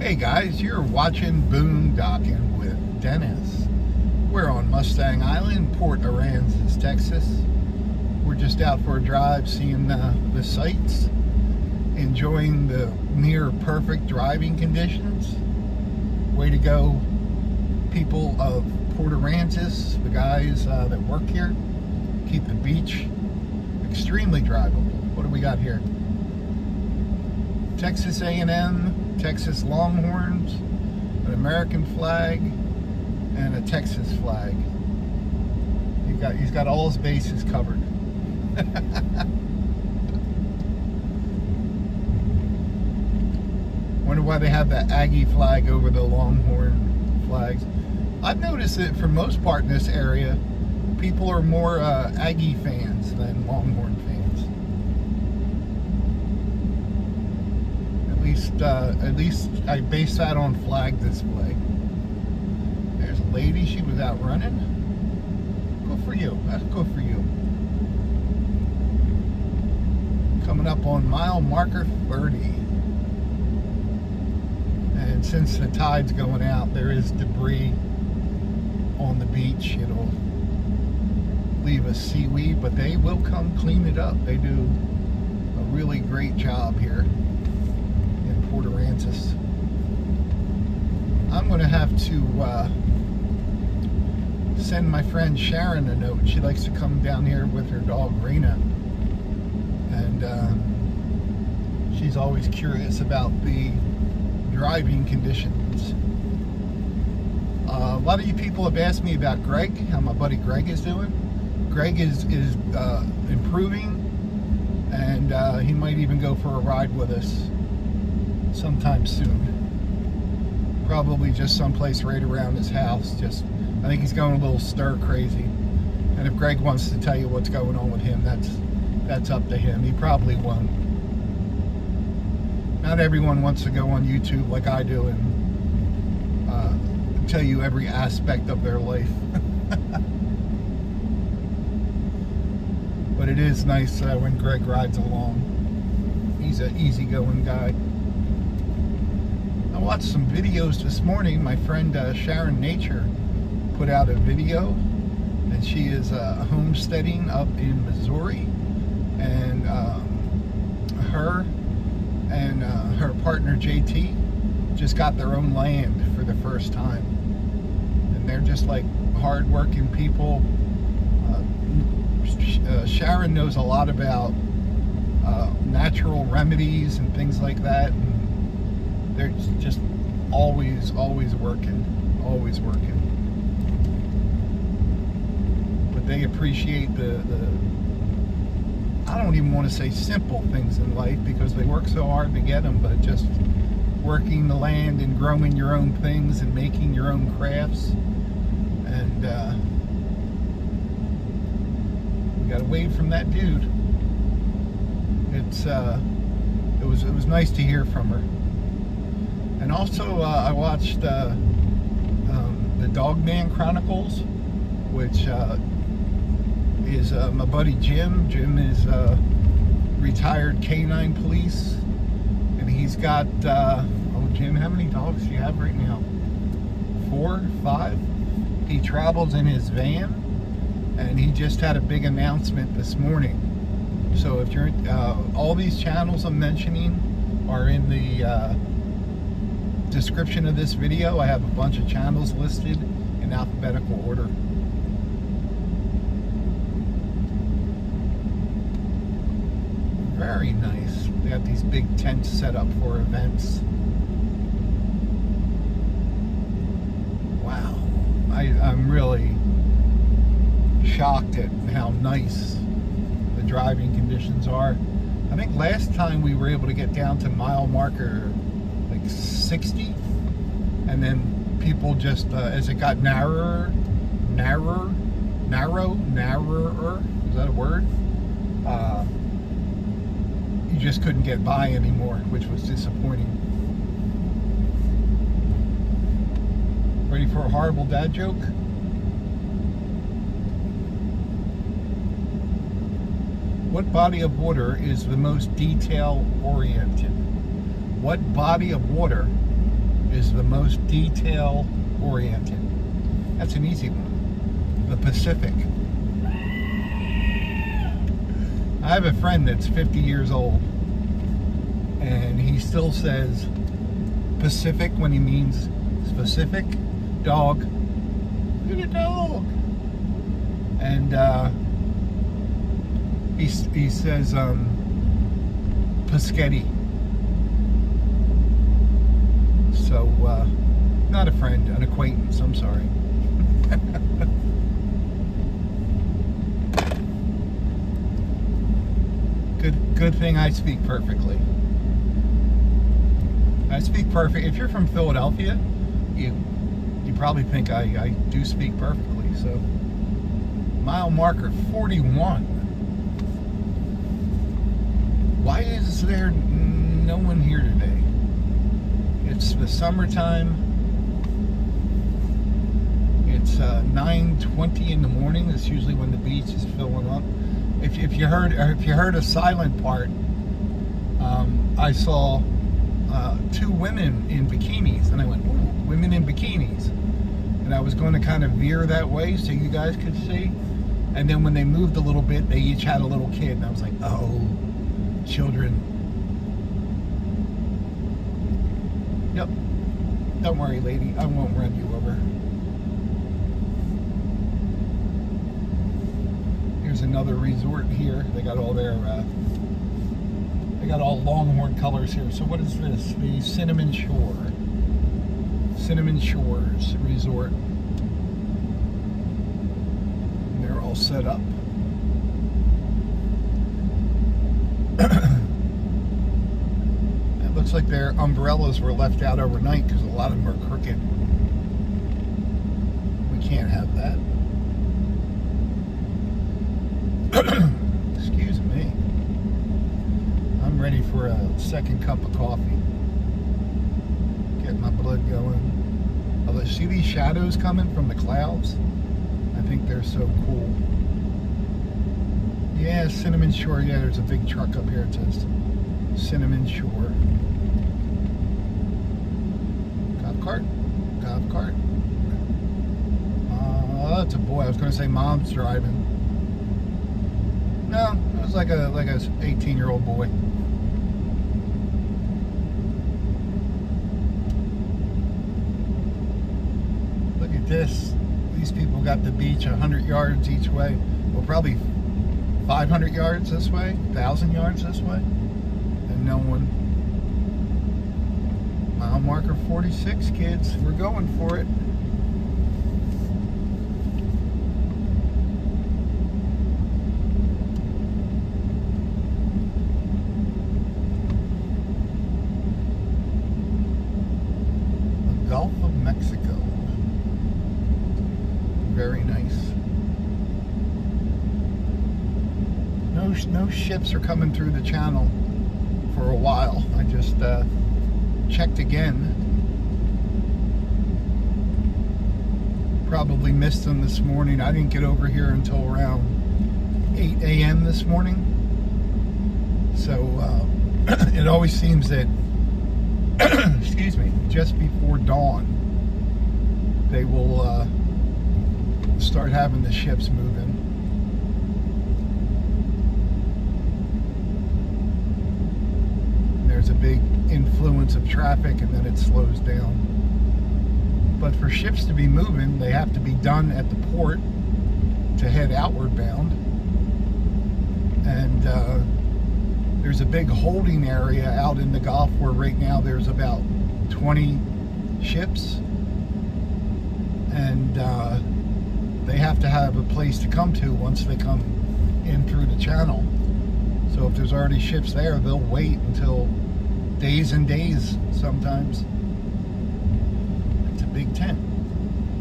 Hey guys, you're watching Boondocking with Dennis. We're on Mustang Island, Port Aransas, Texas. We're just out for a drive, seeing the sights, enjoying the near perfect driving conditions. Way to go, people of Port Aransas, the guys that work here. Keep the beach extremely drivable. What do we got here? Texas A&M, Texas Longhorns, an American flag, and a Texas flag. He's got all his bases covered. Wonder why they have that Aggie flag over the Longhorn flags. I've noticed that for most part in this area, people are more Aggie fans than Longhorn fans. At least I base that on flag display. There's a lady, she was out running. Go for you, that's good for you. Coming up on mile marker 30. And since the tide's going out, there is debris on the beach. It'll leave us seaweed, but they will come clean it up. They do a really great job here. Port Aransas. I'm going to have to send my friend Sharon a note. She likes to come down here with her dog Raina, and she's always curious about the driving conditions. A lot of you people have asked me about Greg, how my buddy Greg is doing. Greg is improving, and he might even go for a ride with us sometime soon. Probably just someplace right around his house. I think he's going a little stir crazy. And if Greg wants to tell you what's going on with him, that's up to him. He probably won't. Not everyone wants to go on YouTube like I do and tell you every aspect of their life. But it is nice when Greg rides along. He's an easygoing guy. I watched some videos this morning. My friend Sharon Nature put out a video, and she is homesteading up in Missouri, and her and her partner JT just got their own land for the first time, and they're just like hard-working people. Sharon knows a lot about natural remedies and things like that, and they're just always working, but they appreciate the I don't even want to say simple things in life, because they work so hard to get them, but just working the land and growing your own things and making your own crafts. And we got away from that dude. It was nice to hear from her. And also, I watched the Dogman Chronicles, which is my buddy Jim. Jim is retired canine police, and he's got, oh Jim, how many dogs do you have right now? 4, 5? He travels in his van, and he just had a big announcement this morning. So if you're, all these channels I'm mentioning are in the description of this video. I have a bunch of channels listed in alphabetical order. Very nice. They have these big tents set up for events. Wow. I'm really shocked at how nice the driving conditions are. I think last time we were able to get down to mile marker 60, and then people just as it got narrower, is that a word? You just couldn't get by anymore, which was disappointing. Ready for a horrible dad joke? What body of water is the most detail oriented? What body of water is the most detail-oriented? That's an easy one. The Pacific. I have a friend that's 50 years old, and he still says Pacific when he means specific. Dog. Look at a dog. And he says Paschetti. So, not a friend, an acquaintance, I'm sorry. Good thing I speak perfectly. I speak perfect. If you're from Philadelphia, you probably think I do speak perfectly. So, mile marker 41. Why is there no one here today? It's the summertime. It's 9:20 in the morning. That's usually when the beach is filling up. If you heard a silent part, I saw 2 women in bikinis, and I went, "Ooh, women in bikinis," and I was going to kind of veer that way so you guys could see. And then when they moved a little bit, they each had a little kid, and I was like, "Oh, children." Yep. Don't worry, lady. I won't run you over. Here's another resort here. They got all their, they got all Longhorn colors here. So what is this? The Cinnamon Shores Resort. And they're all set up. It looks like their umbrellas were left out overnight because a lot of them are crooked. We can't have that. Excuse me. I'm ready for a second cup of coffee. Get my blood going. Oh, see these shadows coming from the clouds? I think they're so cool. Yeah, Cinnamon Shore. Yeah, there's a big truck up here. It says Cinnamon Shore. Golf cart. Oh, that's a boy. I was going to say mom's driving. No, it was like a 18-year-old boy. Look at this. These people got the beach 100 yards each way. Well, probably 500 yards this way, 1,000 yards this way, and no one. Mile marker 46, kids. We're going for it. The Gulf of Mexico. Very nice. No ships are coming through the channel for a while. I just checked again. Probably missed them this morning. I didn't get over here until around 8 a.m. this morning. So it always seems that excuse me, just before dawn they will start having the ships moving. There's a big influence of traffic and then it slows down. But for ships to be moving, they have to be done at the port to head outward bound. And there's a big holding area out in the Gulf where right now there's about 20 ships. And they have to have a place to come to once they come in through the channel. So if there's already ships there, they'll wait until days and days sometimes. It's a big tent.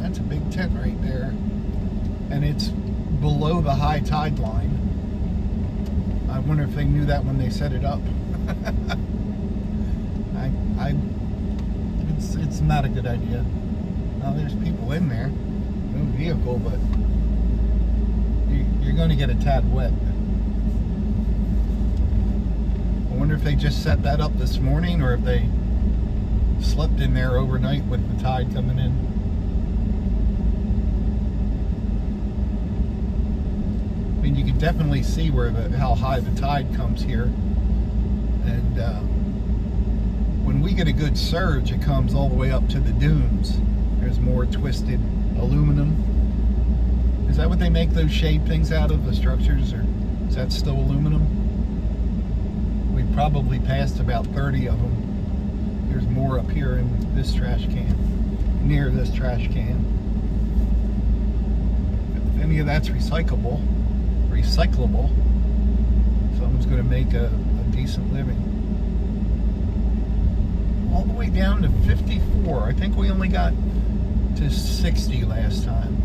That's a big tent right there. And it's below the high tide line. I wonder if they knew that when they set it up. It's not a good idea. Now there's people in there. No vehicle, but you're going to get a tad wet. I wonder if they just set that up this morning or if they slept in there overnight with the tide coming in. I mean, you can definitely see where how high the tide comes here, and when we get a good surge, it comes all the way up to the dunes. There's more twisted aluminum. Is that what they make those shade things out of, the structures, or is that still aluminum? We probably passed about 30 of them. There's more up here in this trash can, near this trash can. If any of that's recyclable, someone's going to make a decent living. All the way down to 54. I think we only got to 60 last time.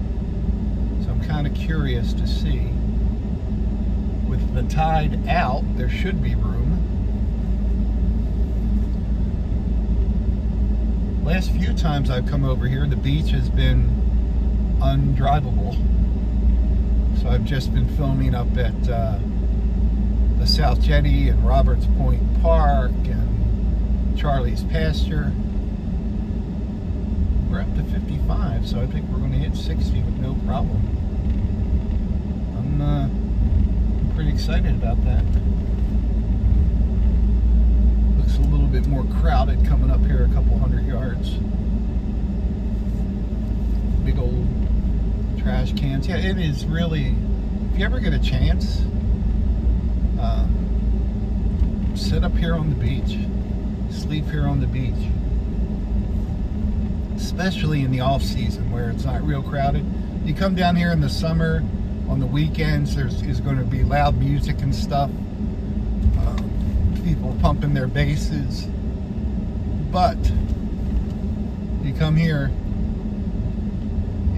So I'm kind of curious to see. With the tide out, there should be room. Last few times I've come over here, the beach has been undrivable. So I've just been filming up at the South Jetty and Roberts Point Park and Charlie's Pasture. We're up to 55, so I think we're going to hit 60 with no problem. I'm pretty excited about that. Looks a little bit more crowded coming up here a couple hundred yards. Big old trash cans. Yeah, it is really, if you ever get a chance, sit up here on the beach, sleep here on the beach, especially in the off season where it's not real crowded. You come down here in the summer, on the weekends, there's going to be loud music and stuff, people pumping their basses, but you come here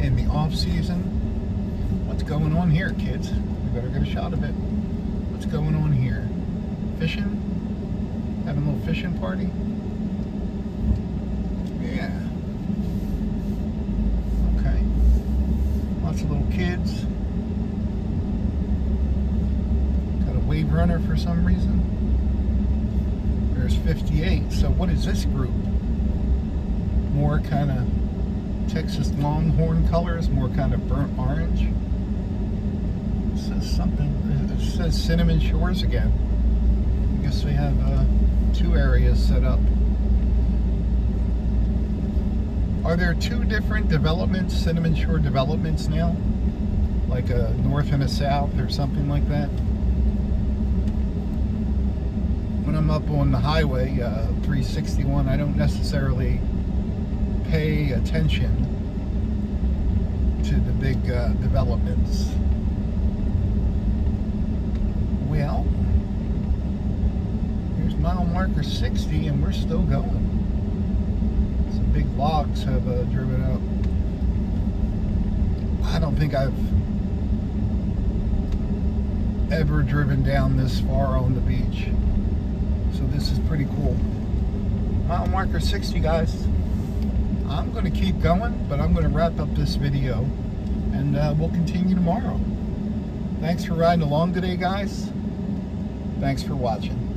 in the off season. What's going on here, kids? We better get a shot of it. What's going on here? Fishing? Having a little fishing party? Yeah. Okay. Lots of little kids. Got a wave runner for some reason. There's 58. So what is this group? More kind of Texas Longhorn colors, more kind of burnt orange. It says something. It says Cinnamon Shores again. I guess we have two areas set up. Are there two different developments, Cinnamon Shore developments now? Like a north and a south or something like that? When I'm up on the highway, 361, I don't necessarily pay attention to the big developments. Well, here's mile marker 60 and we're still going. Some big logs have driven up. I don't think I've ever driven down this far on the beach. So this is pretty cool. Mile marker 60, guys. I'm going to keep going, but I'm going to wrap up this video, and we'll continue tomorrow. Thanks for riding along today, guys. Thanks for watching.